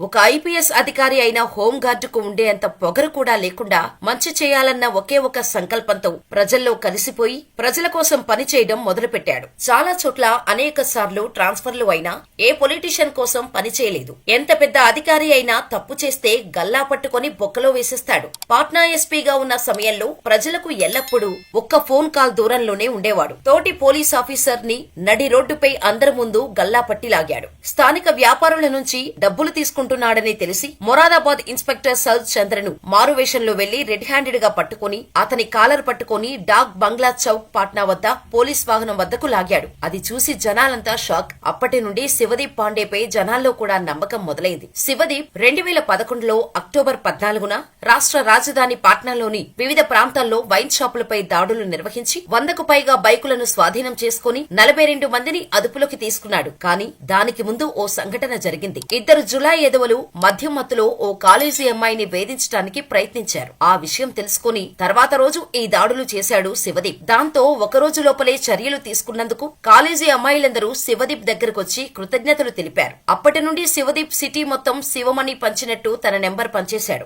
ఒక ఐపీఎస్ అధికారి అయిన హోంగార్డుకు ఉండేంత పొగరు కూడా లేకుండా మంచి చేయాలన్న ఒకే ఒక సంకల్పంతో ప్రజల్లో కలిసిపోయి ప్రజల కోసం పనిచేయడం మొదలుపెట్టాడు. చాలా చోట్ల అనేక సార్లు ట్రాన్స్ఫర్లు అయినా ఏ పొలిటీషియన్ కోసం పనిచేయలేదు. ఎంత పెద్ద అధికారి అయినా తప్పు చేస్తే గల్లా పట్టుకొని బొక్కలో వేసేస్తాడు. పాట్నా ఎస్పీగా ఉన్న సమయంలో ప్రజలకు ఎల్లప్పుడూ ఒక్క ఫోన్ కాల్ దూరంలోనే ఉండేవాడు. తోటి పోలీస్ ఆఫీసర్ ని నడి రోడ్డుపై అందరి ముందు గల్లా పట్టి లాగాడు. స్థానిక వ్యాపారుల నుంచి డబ్బులు తీసుకుంటున్నాడని తెలిసి మొరాదాబాద్ ఇన్స్పెక్టర్ సర్జ్ చంద్రను మారువేషంలో వెళ్లి రెడ్ హ్యాండెడ్ గా పట్టుకుని అతని కాలర్ పట్టుకుని డాక్ బంగ్లా చౌక్ పాట్నా వద్ద పోలీస్ వాహనం వద్దకు లాగాడు. అది చూసి జనాలంతా షాక్. అప్పటి నుండి శివదీప్ పాండేపై జనాల్లో కూడా నమ్మకం మొదలైంది. శివదీప్ 2011లో అక్టోబర్ 14న రాష్ట్ర రాజధాని పాట్నాలోని వివిధ ప్రాంతాల్లో వైన్ షాపులపై దాడులు నిర్వహించి 100కు పైగా బైకులను స్వాధీనం చేసుకుని 42 మందిని అదుపులోకి తీసుకున్నాడు. కానీ దానికి ముందు ఓ సంఘటన జరిగింది. ఇద్దరు జులాయి ఎదవలు మద్యం మత్తులో ఓ కాలేజీ అమ్మాయిని వేధించడానికి ప్రయత్నించారు. ఆ విషయం తెలుసుకుని తర్వాత రోజు ఈ దాడులు చేశాడు శివదీప్. దాంతో ఒక రోజు లోపలే చర్యలు తీసుకున్నందుకు కాలేజీ అమ్మాయిలందరూ శివదీప్ దగ్గరకొచ్చి కృతజ్ఞతలు తెలిపారు. అప్పటి నుండి శివదీప్ సిటీ మొత్తం శివమణి పంచినట్టు తన నెంబర్ పనిచేశాడు.